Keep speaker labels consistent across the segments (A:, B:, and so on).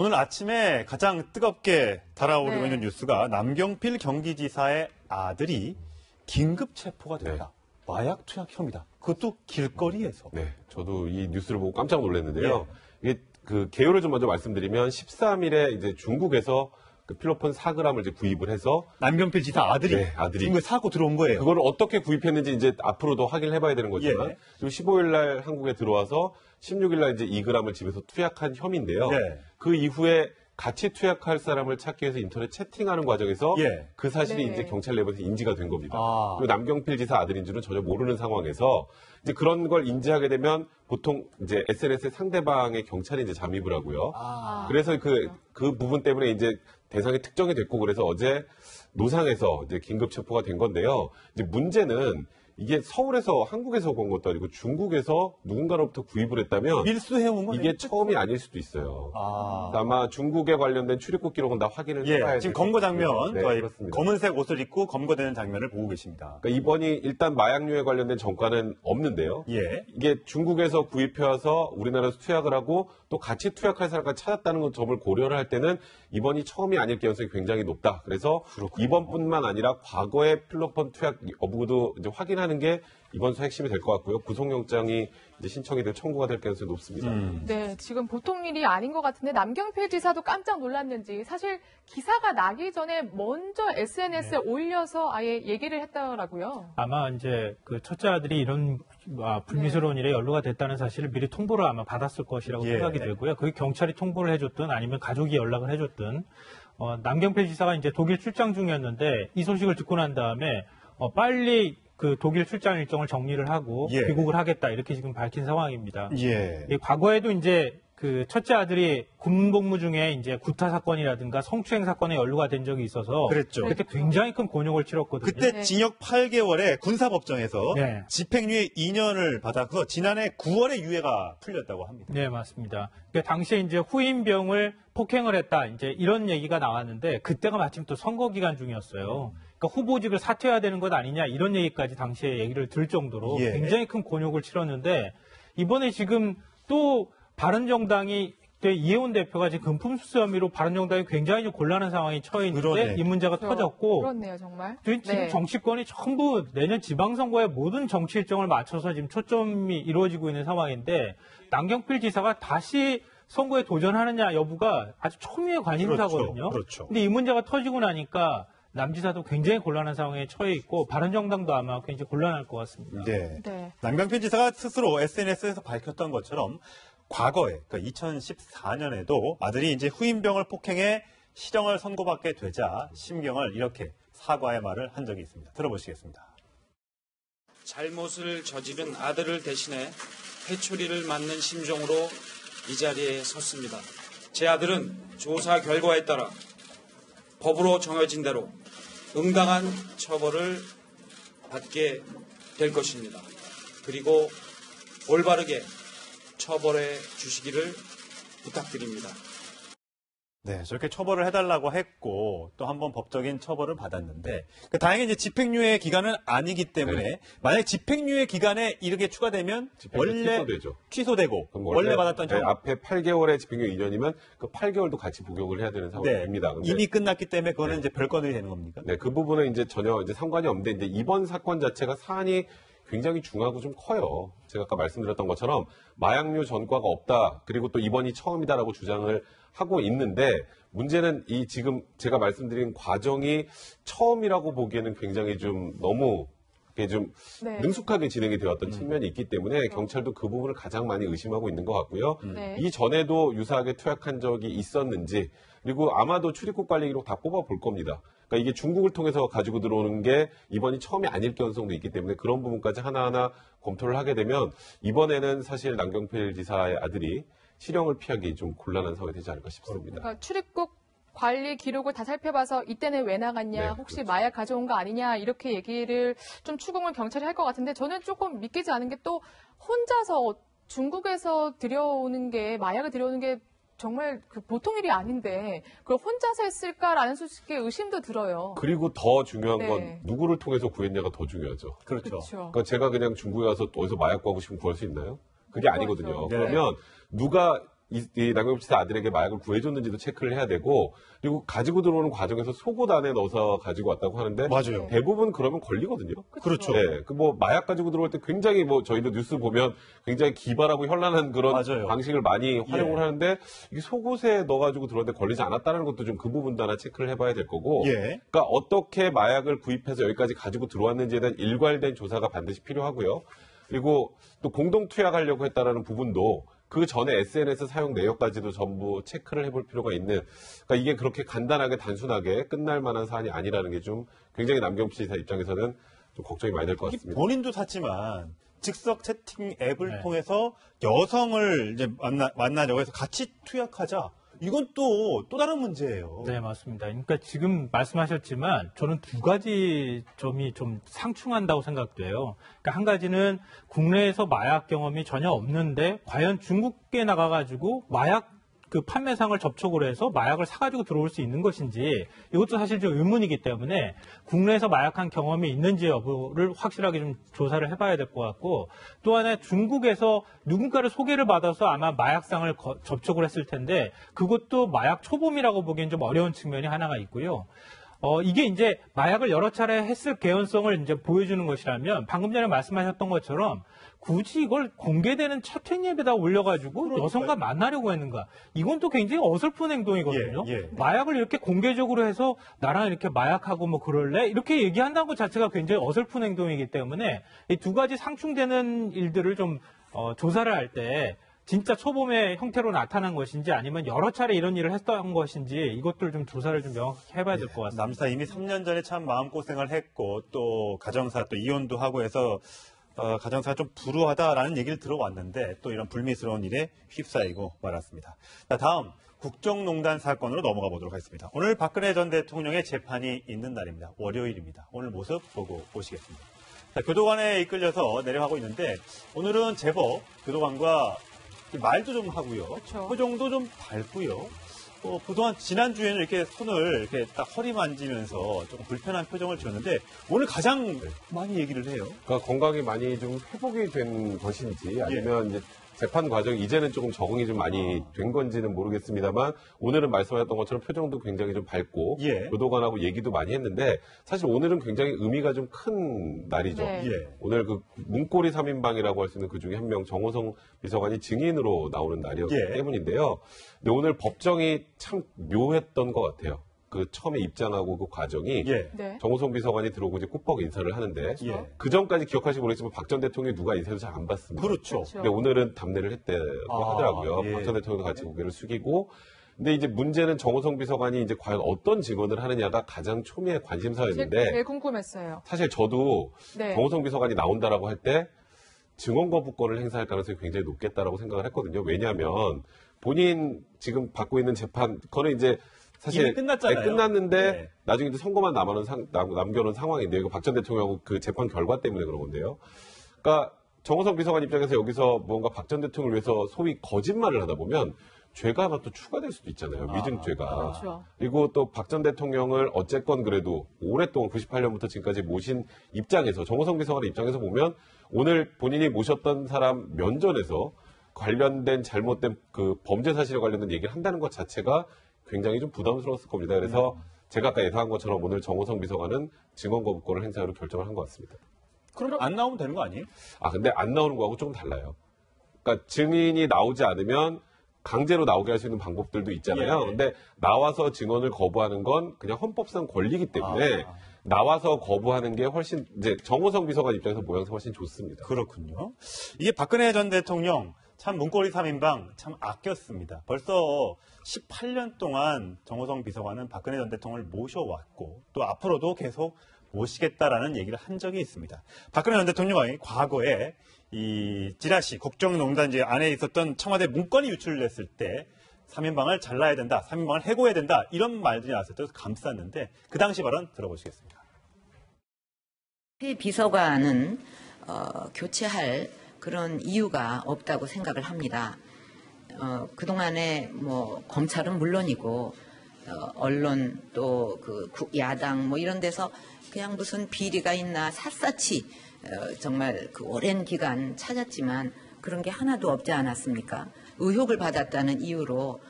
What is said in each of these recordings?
A: 오늘 아침에 가장 뜨겁게 달아오르고
B: 네.
A: 있는 뉴스가 남경필 경기지사의 아들이 긴급 체포가 됩니다. 마약 투약 혐의다. 그것도 길거리에서.
C: 네, 저도 이 뉴스를 보고 깜짝 놀랐는데요. 이게 그 개요를 좀 먼저 말씀드리면 13일에 이제 중국에서 그 필로폰 4g을 이제 구입을 해서
A: 남경필 지사 아들이,
C: 네, 아들이
A: 중국에 사고 들어온 거예요.
C: 그걸 어떻게 구입했는지 이제 앞으로도 확인을 해봐야 되는 거지만 그리고 15일 날 한국에 들어와서 16일 날 이제 2g을 집에서 투약한 혐의인데요.
A: 네.
C: 그 이후에 같이 투약할 사람을 찾기 위해서 인터넷 채팅하는 과정에서 그 사실이
B: 네.
C: 이제 경찰 내부에서 인지가 된 겁니다.
A: 아.
C: 그리고 남경필 지사 아들인 줄은 전혀 모르는 상황에서 이제 그런 걸 인지하게 되면 보통 이제 SNS에 상대방의 경찰이 이제 잠입을 하고요. 그래서 그 부분 때문에 이제 대상이 특정이 됐고 그래서 어제 노상에서 이제 긴급 체포가 된 건데요. 이제 문제는 이게 서울에서 한국에서 온 것도 아니고 중국에서 누군가로부터 구입을 했다면
A: 밀수해온 건
C: 이게 처음이 아닐 수도 있어요.
A: 아.
C: 아마 중국에 관련된 출입국 기록은 다 확인을 해봐야
A: 지금 검거 장면,
C: 네,
A: 저희
C: 그렇습니다.
A: 검은색 옷을 입고 검거되는 장면을 보고 계십니다.
C: 그러니까 이번이 일단 마약류에 관련된 전과는 없는데요. 이게 중국에서 구입해와서 우리나라에서 투약을 하고 또 같이 투약할 사람을 찾았다는 점을 고려를 할 때는 이번이 처음이 아닐 가능성이 굉장히 높다. 그래서 이번뿐만 아니라 과거의 필로폰 투약 여부도 이제 확인하는 게 이번 수사 핵심이 될 것 같고요. 구속영장이 이제 신청이 될 청구가 될 가능성이 높습니다.
B: 네, 지금 보통 일이 아닌 것 같은데 남경필 지사도 깜짝 놀랐는지 사실 기사가 나기 전에 먼저 SNS에 올려서 아예 얘기를 했더라고요.
D: 아마 이제 그 첫째 아들이 이런 불미스러운 일에 연루가 됐다는 사실을 미리 통보를 아마 받았을 것이라고 생각이 되고요. 그게 경찰이 통보를 해줬든 아니면 가족이 연락을 해줬든 남경필 지사가 이제 독일 출장 중이었는데 이 소식을 듣고 난 다음에 빨리 그 독일 출장 일정을 정리를 하고 귀국을 하겠다 이렇게 지금 밝힌 상황입니다. 과거에도 이제 그 첫째 아들이 군복무 중에 이제 구타 사건이라든가 성추행 사건에 연루가 된 적이 있어서
A: 그랬죠.
D: 그때 굉장히 큰 곤욕을 치렀거든요.
A: 그때 징역 8개월에 군사법정에서 집행유예 2년을 받아서 지난해 9월에 유예가 풀렸다고 합니다.
D: 네, 맞습니다. 그러니까 당시에 이제 후임병을 폭행을 했다 이제 이런 얘기가 나왔는데 그때가 마침 또 선거 기간 중이었어요. 그러니까 후보직을 사퇴해야 되는 것 아니냐 이런 얘기까지 당시에 얘기를 들 정도로 굉장히 큰 곤욕을 치렀는데 이번에 지금 또 바른정당이 이해원 대표가 지금 금품수수 혐의로 바른정당이 굉장히 좀 곤란한 상황에 처해 있는데 이 문제가 터졌고
B: 그렇네요, 정말.
D: 지금 정치권이 전부 내년 지방선거에 모든 정치 일정을 맞춰서 지금 초점이 이루어지고 있는 상황인데 남경필 지사가 다시 선거에 도전하느냐 여부가 아주 초미의 관심사거든요. 근데 이 문제가 터지고 나니까 남 지사도 굉장히 곤란한 상황에 처해 있고 바른정당도 아마 굉장히 곤란할 것 같습니다.
A: 남경필 지사가 스스로 SNS에서 밝혔던 것처럼 과거에, 그러니까 2014년에도 아들이 이제 후임병을 폭행해 실형을 선고받게 되자 심경을 이렇게 사과의 말을 한 적이 있습니다. 들어보시겠습니다.
E: 잘못을 저지른 아들을 대신해 회초리를 맞는 심정으로 이 자리에 섰습니다. 제 아들은 조사 결과에 따라 법으로 정해진 대로 응당한 처벌을 받게 될 것입니다. 그리고 올바르게 처벌해 주시기를 부탁드립니다.
A: 네, 저렇게 처벌을 해달라고 했고 또 한 번 법적인 처벌을 받았는데 다행히 이제 집행유예 기간은 아니기 때문에 만약 집행유예 기간에 이렇게 추가되면 원래 취소되고 원래 받았던
C: 앞에 8개월의 집행유예 2년이면 그 8개월도 같이 복용을 해야 되는 상황입니다.
A: 이미 끝났기 때문에 그거는 이제 별건이 되는 겁니까?
C: 네, 그 부분은 이제 전혀 이제 상관이 없는데 이제 이번 사건 자체가 사안이 굉장히 중하고 좀 커요. 제가 아까 말씀드렸던 것처럼 마약류 전과가 없다. 그리고 또 이번이 처음이다라고 주장을 하고 있는데 문제는 이 지금 제가 말씀드린 과정이 처음이라고 보기에는 굉장히 좀 너무 좀 능숙하게 진행이 되었던 측면이 있기 때문에 경찰도 그 부분을 가장 많이 의심하고 있는 것 같고요. 이전에도 유사하게 투약한 적이 있었는지 그리고 아마도 출입국 관리 기록 다 뽑아볼 겁니다. 그러니까 이게 중국을 통해서 가지고 들어오는 게 이번이 처음이 아닐 가능성도 있기 때문에 그런 부분까지 하나하나 검토를 하게 되면 이번에는 사실 남경필 지사의 아들이 실형을 피하기 좀 곤란한 상황이 되지 않을까 싶습니다.
B: 그러니까 출입국 관리 기록을 다 살펴봐서 이때는 왜 나갔냐, 혹시 마약 가져온 거 아니냐 이렇게 얘기를 좀 추궁을 경찰이 할 것 같은데 저는 조금 믿기지 않은 게 또 혼자서 중국에서 들여오는 게 마약을 들여오는 게 정말 그 보통 일이 아닌데 그걸 혼자서 했을까라는 솔직히 의심도 들어요.
C: 그리고 더 중요한 건 누구를 통해서 구했냐가 더 중요하죠. 그러니까 제가 그냥 중국에 가서 어디서 마약 구하고 싶으면 구할 수 있나요? 그게 아니거든요. 그러면 누가 이 남경필 지사 아들에게 마약을 구해줬는지도 체크를 해야 되고, 그리고 가지고 들어오는 과정에서 속옷 안에 넣어서 가지고 왔다고 하는데
A: 맞아요.
C: 대부분 그러면 걸리거든요.
A: 그렇죠.
C: 네, 그 뭐 마약 가지고 들어올 때 굉장히 뭐 저희도 뉴스 보면 굉장히 기발하고 현란한 그런
A: 맞아요.
C: 방식을 많이 활용을
A: 예.
C: 하는데 이게 속옷에 넣어가지고 들어왔는데 걸리지 않았다는 것도 좀 그 부분도 하나 체크를 해봐야 될 거고,
A: 예.
C: 그러니까 어떻게 마약을 구입해서 여기까지 가지고 들어왔는지에 대한 일괄된 조사가 반드시 필요하고요. 그리고 또 공동 투약하려고 했다라는 부분도 그 전에 SNS 사용 내역까지도 전부 체크를 해볼 필요가 있는, 그러니까 이게 그렇게 간단하게 단순하게 끝날 만한 사안이 아니라는 게 좀 굉장히 남경필 지사 입장에서는 좀 걱정이 많이 될 것 같습니다.
A: 본인도 샀지만 즉석 채팅 앱을
D: 네.
A: 통해서 여성을 이제 만나려고 해서 같이 투약하자. 이건 또 다른 문제예요.
D: 네, 맞습니다. 그러니까 지금 말씀하셨지만 저는 두 가지 점이 좀 상충한다고 생각돼요. 그러니까 한 가지는 국내에서 마약 경험이 전혀 없는데 과연 중국에 나가가지고 마약 그 판매상을 접촉을 해서 마약을 사가지고 들어올 수 있는 것인지, 이것도 사실 좀 의문이기 때문에 국내에서 마약한 경험이 있는지 여부를 확실하게 좀 조사를 해봐야 될 것 같고, 또 하나 중국에서 누군가를 소개를 받아서 아마 마약상을 접촉을 했을 텐데 그것도 마약 초범이라고 보기엔 좀 어려운 측면이 하나가 있고요. 이게 이제 마약을 여러 차례 했을 개연성을 이제 보여주는 것이라면 방금 전에 말씀하셨던 것처럼 굳이 이걸 공개되는 첫 행예에다 올려가지고 여성과 만나려고 했는가? 이건 또 굉장히 어설픈 행동이거든요.
A: 예, 예.
D: 마약을 이렇게 공개적으로 해서 나랑 이렇게 마약하고 뭐 그럴래? 이렇게 얘기한다는 것 자체가 굉장히 어설픈 행동이기 때문에 이 두 가지 상충되는 일들을 좀 조사를 할 때 진짜 초범의 형태로 나타난 것인지 아니면 여러 차례 이런 일을 했던 것인지 이것들 좀 조사를 좀 명확히 해봐야 될 것 같습니다.
A: 남사 이미 3년 전에 참 마음고생을 했고 또 가정사 또 이혼도 하고 해서 가정사가 좀 불우하다라는 얘기를 들어왔는데 또 이런 불미스러운 일에 휩싸이고 말았습니다. 자, 다음 국정농단 사건으로 넘어가 보도록 하겠습니다. 오늘 박근혜 전 대통령의 재판이 있는 날입니다. 월요일입니다. 오늘 모습 보고 오시겠습니다. 자, 교도관에 이끌려서 내려가고 있는데 오늘은 제법 교도관과 말도 좀 하고요.
B: 그렇죠.
A: 표정도 좀 밝고요. 그동안 지난주에는 이렇게 손을 이렇게 딱 허리 만지면서 조금 불편한 표정을 지었는데 오늘 가장 많이 얘기를 해요.
C: 그러니까 건강이 많이 좀 회복이 된 것인지 아니면 이제 재판 과정이 이제는 조금 적응이 좀 많이 된 건지는 모르겠습니다만 오늘은 말씀하셨던 것처럼 표정도 굉장히 좀 밝고
A: 예.
C: 교도관하고 얘기도 많이 했는데 사실 오늘은 굉장히 의미가 좀 큰 날이죠.
B: 네.
A: 예.
C: 오늘 그 문고리 3인방이라고 할 수 있는 그 중에 한 명 정호성 비서관이 증인으로 나오는 날이었기
A: 예.
C: 때문인데요. 근데 오늘 법정이 참 묘했던 것 같아요. 그 처음에 입장하고 그 과정이
A: 예.
B: 네.
C: 정호성 비서관이 들어오고 이제 꾸벅 인사를 하는데
A: 예.
C: 그 전까지 기억하실지 모르겠지만 박 전 대통령이 누가 인사도 잘 안 받습니다.
A: 그렇죠.
B: 그렇죠.
C: 근데 오늘은 답례를 했다고 하더라고요.
A: 예.
C: 박 전 대통령도 같이 고개를 숙이고. 근데 이제 문제는 정호성 비서관이 이제 과연 어떤 증언을 하느냐가 가장 초미의 관심사였는데
B: 제일 궁금했어요.
C: 사실 저도
B: 네.
C: 정호성 비서관이 나온다라고 할 때 증언 거부권을 행사할 가능성이 굉장히 높겠다라고 생각을 했거든요. 왜냐하면 본인 지금 받고 있는 재판, 그거는 이제 사실
A: 이미 끝났잖아요.
C: 끝났는데
A: 네.
C: 나중에 이제 선고만 남겨놓은 상황인데 이거 박 전 대통령하고 그 재판 결과 때문에 그런 건데요. 그러니까 정호성 비서관 입장에서 여기서 뭔가 박 전 대통령을 위해서 소위 거짓말을 하다 보면 죄가 하나 또 추가될 수도 있잖아요. 위증죄가.
B: 그렇죠.
C: 그리고 또 박 전 대통령을 어쨌건 그래도 오랫동안 98년부터 지금까지 모신 입장에서 정호성 비서관 입장에서 보면 오늘 본인이 모셨던 사람 면전에서 관련된 잘못된 그 범죄 사실에 관련된 얘기를 한다는 것 자체가 굉장히 좀 부담스러웠을 겁니다. 그래서 제가 아까 예상한 것처럼 오늘 정호성 비서관은 증언 거부권을 행사하기로 결정을 한 것 같습니다.
A: 그럼 안 나오면 되는 거 아니에요?
C: 아, 근데 안 나오는 거하고 조금 달라요. 그러니까 증인이 나오지 않으면 강제로 나오게 할 수 있는 방법들도 있잖아요.
A: 예.
C: 근데 나와서 증언을 거부하는 건 그냥 헌법상 권리이기 때문에 나와서 거부하는 게 훨씬 이제 정호성 비서관 입장에서 모양새가 훨씬 좋습니다.
A: 그렇군요. 이게 박근혜 전 대통령 참 문고리 3인방 참 아꼈습니다. 벌써 18년 동안 정호성 비서관은 박근혜 전 대통령을 모셔왔고 또 앞으로도 계속 모시겠다라는 얘기를 한 적이 있습니다. 박근혜 전 대통령이 과거에 이 찌라시 국정농단지 안에 있었던 청와대 문건이 유출됐을 때 3인방을 잘라야 된다, 3인방을 해고해야 된다 이런 말들이 나왔을 때 감쌌는데 그 당시 발언 들어보시겠습니다.
F: 비서관은 교체할 그런 이유가 없다고 생각을 합니다. 그동안에 뭐 검찰은 물론이고 언론 또 그 야당 뭐 이런 데서 그냥 무슨 비리가 있나 샅샅이 정말 그 오랜 기간 찾았지만 그런 게 하나도 없지 않았습니까? 의혹을 받았다는 이유로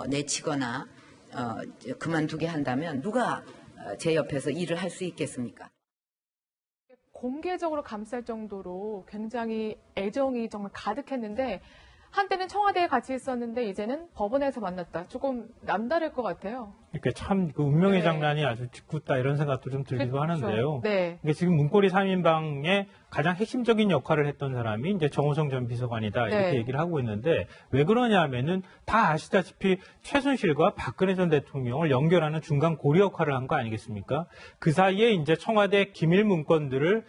F: 내치거나 그만두게 한다면 누가 제 옆에서 일을 할 수 있겠습니까?
B: 공개적으로 감쌀 정도로 굉장히 애정이 정말 가득했는데 한때는 청와대에 같이 있었는데 이제는 법원에서 만났다. 조금 남다를 것 같아요.
D: 그러니까 참 그 운명의
B: 네.
D: 장난이 아주 짓궂다 이런 생각도 좀 들기도
B: 그렇죠.
D: 하는데요.
B: 네.
D: 그러니까 지금 문고리 3인방의 가장 핵심적인 역할을 했던 사람이 이제 정호성 전 비서관이다 이렇게
B: 네.
D: 얘기를 하고 있는데 왜 그러냐 하면은 다 아시다시피 최순실과 박근혜 전 대통령을 연결하는 중간 고리 역할을 한 거 아니겠습니까? 그 사이에 이제 청와대 기밀 문건들을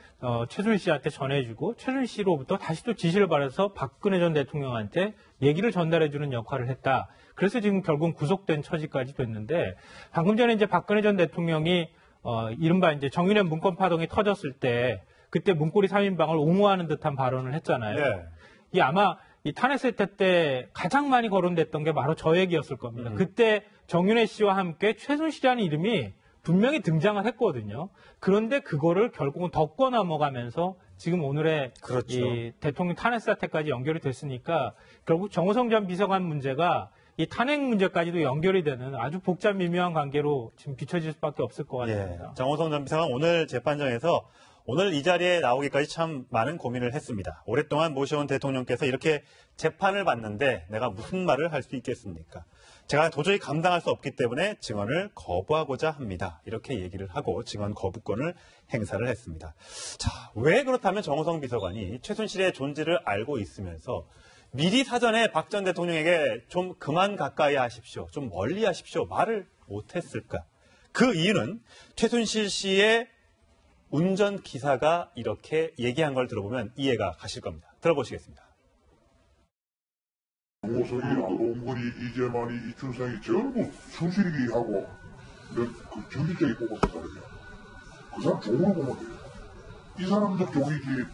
D: 최순실 씨한테 전해주고 최순실 씨로부터 다시 또 지시를 받아서 박근혜 전 대통령한테 얘기를 전달해주는 역할을 했다. 그래서 지금 결국 구속된 처지까지 됐는데 방금 전에 이제 박근혜 전 대통령이 이른바 이제 정윤회 문건 파동이 터졌을 때 그때 문고리 3인방을 옹호하는 듯한 발언을 했잖아요.
A: 네.
D: 이 아마 이 탄핵 사태 때 가장 많이 거론됐던 게 바로 저 얘기였을 겁니다. 그때 정윤회 씨와 함께 최순실이라는 이름이 분명히 등장을 했거든요. 그런데 그거를 결국은 덮고 넘어가면서 지금 오늘의
A: 그렇죠.
D: 이 대통령 탄핵 사태까지 연결이 됐으니까 결국 정호성 전 비서관 문제가 이 탄핵 문제까지도 연결이 되는 아주 복잡 미묘한 관계로 지금 비춰질 수밖에 없을 것 같습니다.
A: 정호성 전 비서관 오늘 재판정에서 오늘 이 자리에 나오기까지 참 많은 고민을 했습니다. 오랫동안 모셔온 대통령께서 이렇게 재판을 받는데 내가 무슨 말을 할 수 있겠습니까? 제가 도저히 감당할 수 없기 때문에 증언을 거부하고자 합니다. 이렇게 얘기를 하고 증언 거부권을 행사를 했습니다. 자, 왜 그렇다면 정호성 비서관이 최순실의 존재를 알고 있으면서 미리 사전에 박 전 대통령에게 좀 그만 가까이 하십시오. 좀 멀리 하십시오. 말을 못했을까? 그 이유는 최순실 씨의 운전기사가 이렇게 얘기한 걸 들어보면 이해가 가실 겁니다. 들어보시겠습니다.
G: 정호성이, 안봉근이, 이재만이, 이춘상이 전부 순실이기 하고 그 전기장이 뽑았던 사람이야. 그 사람 종으로 보면 돼요. 이 사람들 종이지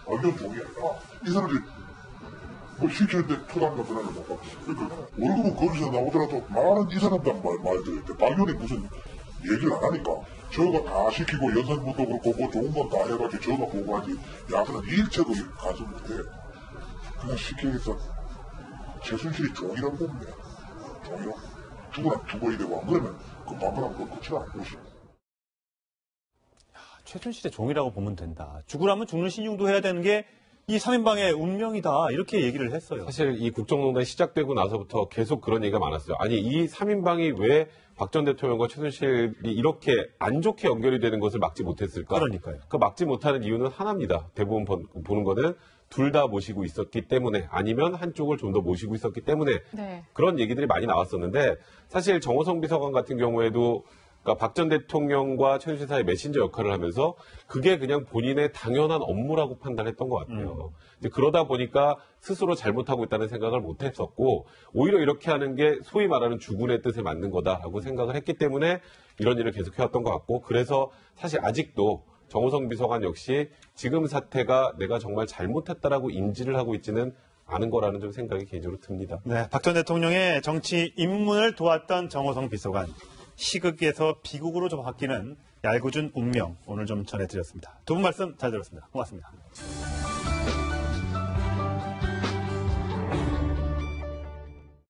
G: 완전 종이 아니라 이 사람들 뭐 실체인데 초당 같은 애를 못 받았어. 그러니까 월급은 거기서 나오더라도 말은 이 사람들 말 들을 때 당연히 무슨 얘기를 안 하니까 저거 다 시키고 연산부도 그렇고 뭐 좋은 건 다 해가지고 저거 보고 하지 야들은 일체도 가서 못해. 그냥 시키겠어. 최순실이 종이라고 보면 돼. 종이라고. 죽으라 죽어야 되고 안 그러면 그 반발하면 그 끝이라. 그렇지.
A: 최순실의 종이라고 보면 된다. 죽으라면 죽는 신용도 해야 되는 게 이 3인방의 운명이다. 이렇게 얘기를 했어요.
C: 사실 이 국정농단이 시작되고 나서부터 계속 그런 얘기가 많았어요. 아니 이 3인방이 왜 박 전 대통령과 최순실이 이렇게 안 좋게 연결이 되는 것을 막지 못했을까?
A: 그러니까요.
C: 그 막지 못하는 이유는 하나입니다. 대부분 보는 거는 둘 다 모시고 있었기 때문에 아니면 한쪽을 좀 더 모시고 있었기 때문에
B: 네.
C: 그런 얘기들이 많이 나왔었는데 사실 정호성 비서관 같은 경우에도 그러니까 박 전 대통령과 최순실 사이의 메신저 역할을 하면서 그게 그냥 본인의 당연한 업무라고 판단했던 것 같아요. 이제 그러다 보니까 스스로 잘못하고 있다는 생각을 못했었고 오히려 이렇게 하는 게 소위 말하는 주군의 뜻에 맞는 거다라고 생각을 했기 때문에 이런 일을 계속해왔던 것 같고 그래서 사실 아직도 정호성 비서관 역시 지금 사태가 내가 정말 잘못했다라고 인지를 하고 있지는 않은 거라는 좀 생각이 개인적으로 듭니다.
A: 네, 박 전 대통령의 정치 입문을 도왔던 정호성 비서관. 시극에서 비극으로 좀 바뀌는 얄궂은 운명 오늘 좀 전해드렸습니다. 두 분 말씀 잘 들었습니다. 고맙습니다.